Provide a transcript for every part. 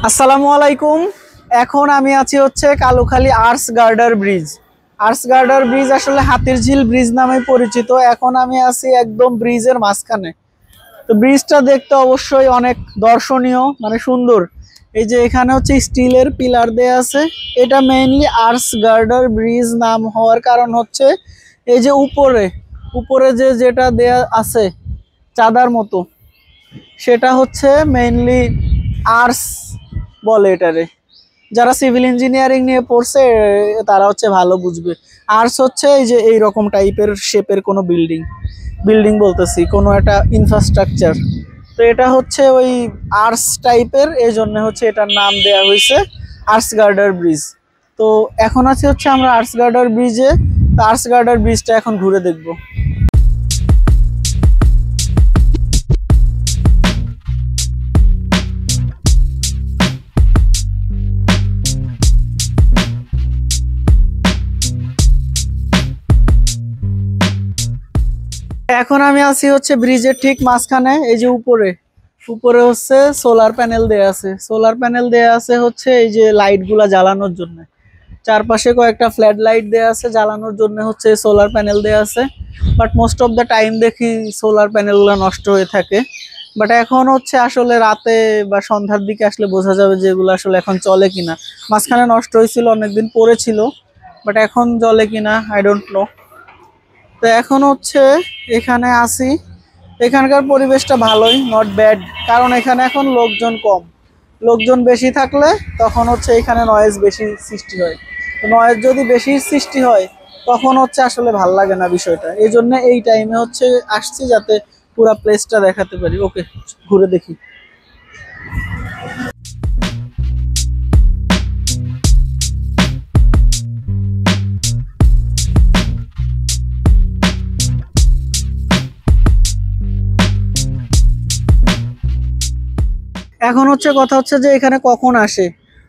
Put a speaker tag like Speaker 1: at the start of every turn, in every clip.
Speaker 1: আসসালামু আলাইকুম। এখন আমি আছি হচ্ছে Kalukhali arts girder bridge. Arts girder bridge আসলে হাতিরঝিল ব্রিজ নামে পরিচিত। এখন আমি আছি একদম ব্রিজের মাঝখানে। তো ব্রিজটা দেখতে অবশ্যই অনেক দর্শনীয়, মানে সুন্দর। এই যে এখানে হচ্ছে স্টিলের পিলার দেয়া আছে। এটা মেইনলি আর্টস গার্ডার ব্রিজ নাম হওয়ার কারণ হচ্ছে এই যে উপরে উপরে যেটা দেয়া আছে চাঁদার মতো, সেটা হচ্ছে মেইনলি আর্টস বলে এটারে। যারা সিভিল ইঞ্জিনিয়ারিং নিয়ে পড়ছে তারা হচ্ছে ভালো বুঝবে। আর্টস হচ্ছে এই যে এইরকম টাইপের শেপের কোনো বিল্ডিং, বলতেছি কোনো একটা ইনফ্রাস্ট্রাকচার। তো এটা হচ্ছে ওই আর্টস টাইপের, এই জন্য হচ্ছে এটার নাম দেয়া হয়েছে আর্টস গার্ডার ব্রিজ। তো এখন আছি হচ্ছে আমরা আর্টস গার্ডার ব্রিজে। তো আর্টস গার্ডার ব্রিজটা এখন ঘুরে দেখবো। এখন আমি আছি হচ্ছে ব্রিজের ঠিক মাঝখানে। এই যে উপরে উপরে হচ্ছে সোলার প্যানেল দেয়া আছে। সোলার প্যানেল দেয়া আছে হচ্ছে এই যে লাইট গুলা জ্বালানোর জন্য। চারপাশে কয়েকটা ফ্ল্যাড লাইট দেয়া আছে জ্বালানোর জন্য, হচ্ছে সোলার প্যানেল দেয়া আছে। But most of the time দেখি সোলার প্যানেল গুলো নষ্ট হয়ে থাকে। বাট এখন হচ্ছে আসলে রাতে বা সন্ধ্যার দিকে আসলে বোঝা যাবে যে এগুলো আসলে এখন চলে কিনা। মাঝখানে নষ্ট হয়েছিল, অনেকদিন পরে ছিল, বাট এখন চলে কিনা আই ডোন্ট নো। তো এখন হচ্ছে এখানে আসি। এখানকার পরিবেশটা ভালোই, নট ব্যাড। কারণ এখানে এখন লোকজন কম। লোকজন বেশি থাকলে তখন হচ্ছে এখানে নয়েজ বেশি সৃষ্টি হয়। তো নয়েজ যদি বেশি সৃষ্টি হয় তখন হচ্ছে আসলে ভাল লাগে না বিষয়টা। এই জন্য এই টাইমে হচ্ছে আসছি যাতে পুরা প্লেসটা দেখাতে পারি। ওকে, ঘুরে দেখি। এখন হচ্ছে কথা হচ্ছে যে এখানে কখন আসে।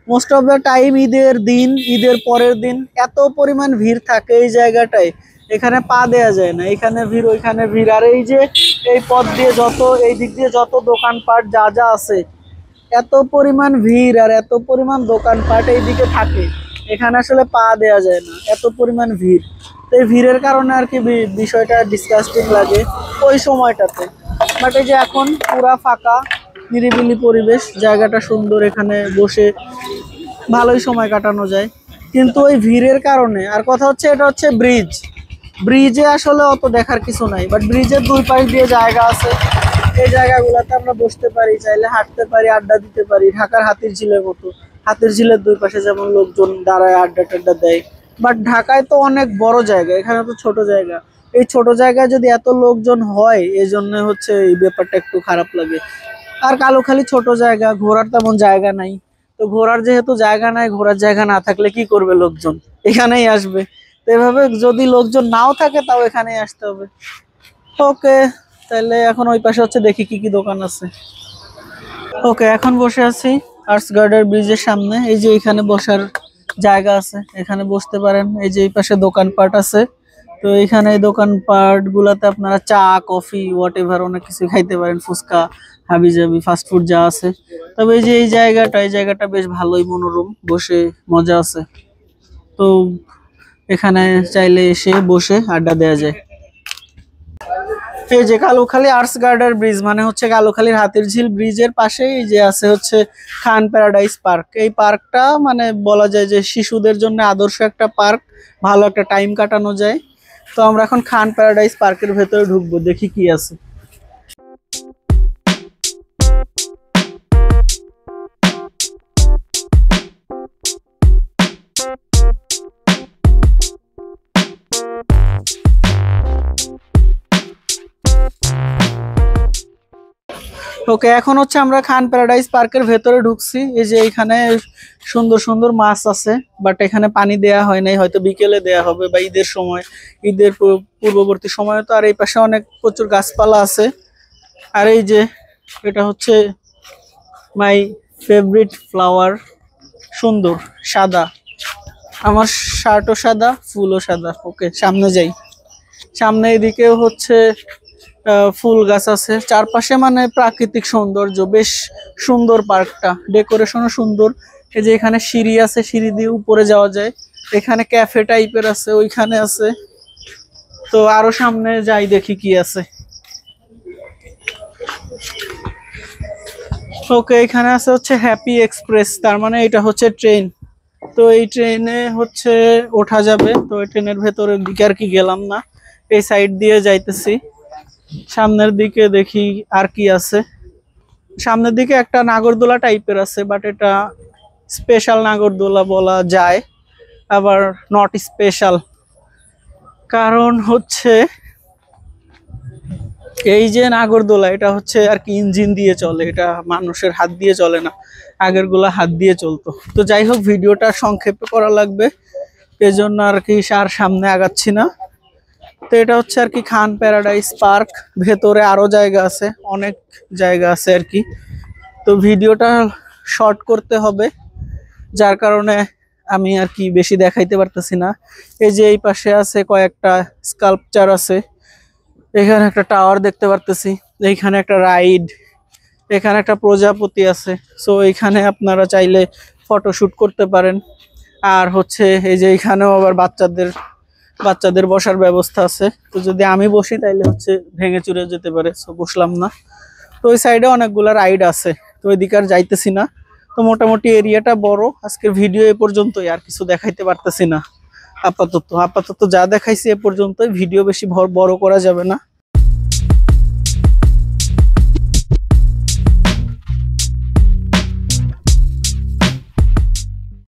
Speaker 1: মোস্ট অফ দ্য টাইম ঈদের দিন, ঈদের পরের দিন এত পরিমাণ ভিড় থাকে এই জায়গাটায়, এখানে পা দেয়া যায় না। এখানে ভিড়, ওইখানে ভিড়। আর এই যে এই পথ দিয়ে যত, এই দিক দিয়ে যত দোকানপাট যা যা আছে, এত পরিমাণ ভিড় আর এত পরিমাণ দোকানপাট এইদিকে থাকে, এখানে আসলে পা দেয়া যায় না, এত পরিমাণ ভিড়। তো এই ভিড়ের কারণে আর কি বিষয়টা ডিসকাস্টিং লাগে ওই সময়টাতে। বাট এই যে এখন পুরা ফাঁকা, নিরিবিলি পরিবেশ, জায়গাটা সুন্দর, এখানে বসে ভালোই সময় কাটানো যায়। কিন্তু ওই ভিড়ের কারণে, আর কথা হচ্ছে এটা হচ্ছে ব্রিজ, ব্রিজে আসলে অত দেখার কিছু নাই। বাট ব্রিজের দুই পাশ দিয়ে জায়গা আছে, এই জায়গাগুলোতে আমরা বসতে পারি, চাইলে হাঁটতে পারি, আড্ডা দিতে পারি। ঢাকার হাতিরঝিলের মতো, হাতিরঝিলের দুই পাশে যেমন লোকজন দাঁড়ায় আড্ডা টাড্ডা দেয়। বাট ঢাকায় তো অনেক বড় জায়গা, এখানে তো ছোট জায়গা। এই ছোট জায়গায় যদি এত লোকজন হয়, এই জন্য হচ্ছে এই ব্যাপারটা একটু খারাপ লাগে। আর কালুখালী ছোট জায়গা, ঘোরার তেমন জায়গা নাই। তো ঘোরার যেহেতু জায়গা নাই, ঘোরার জায়গা না থাকলে কি করবে লোকজন? এখানেই আসবে। তো এভাবে যদি লোকজন নাও থাকে তাও এখানেই আসতে হবে। ওকে, তাহলে এখন ওই পাশে হচ্ছে দেখি কি কি দোকান আছে। ওকে, এখন বসে আছি আর্টস গার্ডার ব্রিজের সামনে। এই যে এখানে বসার জায়গা আছে, এখানে বসতে পারেন। এই যে এই পাশে দোকানপাট আছে। তো এখানে এই দোকানপাট গুলাতে আপনারা চা, কফি, হোয়াট এভার অনেক কিছু খাইতে পারেন, ফুচকা, হাবি জাবি ফাস্টফুড যা আছে। তবে এই যে এই জায়গাটা বেশ ভালোই মনোরম, বসে মজা আছে। তো এখানে চাইলে এসে বসে আড্ডা দেওয়া যায়। এই যে কালুখালী আর্টস গার্ডার ব্রিজ মানে হচ্ছে কালুখালীর হাতিরঝিল ব্রিজের পাশেই যে আছে হচ্ছে খান প্যারাডাইস পার্ক। এই পার্কটা মানে বলা যায় যে শিশুদের জন্য আদর্শ একটা পার্ক, ভালো একটা টাইম কাটানো যায়। তো আমরা এখন খান প্যারাডাইস পার্কের ভেতরে ঢুকবো, দেখি কি আছে। ওকে, এখন হচ্ছে আমরা খান প্যারাডাইস পার্কের ভেতরে ঢুকছি। এই যে এখানে সুন্দর সুন্দর মাছ আছে, বাট এখানে পানি দেয়া হয় নাই, হয়তো বিকেলে দেয়া হবে বা ঈদের সময়, ঈদের পূর্ববর্তী সময়। তো আর এই পাশে অনেক প্রচুর গাছপালা আছে। আর এই যে এটা হচ্ছে মাই ফেভারিট ফ্লাওয়ার, সুন্দর সাদা। আমার শার্টও সাদা, ফুলও সাদা। ওকে, সামনে যাই। সামনে এদিকেও হচ্ছে ফুল গাছ আছে চারপাশে, মানে প্রাকৃতিক সৌন্দর্য, বেশ সুন্দর পার্কটা, ডেকোরেশনও সুন্দর। এই যে এখানে সিঁড়ি আছে, সিঁড়ি দিয়ে উপরে যাওয়া যায়। এখানে ক্যাফে টাইপের আছে, ওইখানে আছে। তো আরো সামনে যাই, দেখি কি আছে। ওকে, এখানে আছে হচ্ছে হ্যাপি এক্সপ্রেস, তার মানে এটা হচ্ছে ট্রেন। তো এই ট্রেনে হচ্ছে ওঠা যাবে। তো এই ট্রেনের ভেতরের দিকে আর কি গেলাম না, এই সাইড দিয়ে যাইতেছি। সামনের দিকে দেখি আর কি আছে। সামনের দিকে একটা নাগরদোলা টাইপের আছে, বাট এটা স্পেশাল নাগরদোলা বলা যায়, আবার নট স্পেশাল। কারণ হচ্ছে এই যে নাগরদোলা, এটা হচ্ছে আর কি ইঞ্জিন দিয়ে চলে, এটা মানুষের হাত দিয়ে চলে না, আগের গুলা হাত দিয়ে চলতো। তো যাই হোক, ভিডিওটা সংক্ষেপে করা লাগবে, এজন্য আর কি আর সামনে আগাচ্ছি না। তো এটা হচ্ছে আর কি খান প্যারাডাইস পার্ক, ভেতরে আরো জায়গা আছে, অনেক জায়গা আছে আর কি। তো ভিডিওটা শর্ট করতে হবে, যার কারণে আমি আর কি বেশি দেখাইতে পারতেছি না। এই যে এই পাশে আছে কয়েকটা স্কাল্পচার আছে, এখানে একটা টাওয়ার দেখতে পারতেছি, এইখানে একটা রাইড, এখানে একটা প্রজাপতি আছে। সো এখানে আপনারা চাইলে ফটোশুট করতে পারেন। আর হচ্ছে এই যে এখানেও আবার বাচ্চাদের বসার ব্যবস্থা আছে। তো যদি আমি বসি তাইলে হচ্ছে ভেঙে চুরে যেতে পারে, সো বসলাম না। তো ওই সাইডে অনেকগুলা রাইড আছে, তো ওইদিকে আর যাইতেছি না। তো মোটামুটি এরিয়াটা বড়। আজকের ভিডিও এ পর্যন্তই, আর কিছু দেখাইতে পারতেছি না আপাতত। যা দেখাইছি এ পর্যন্তই, ভিডিও বেশি বড় করা যাবে না।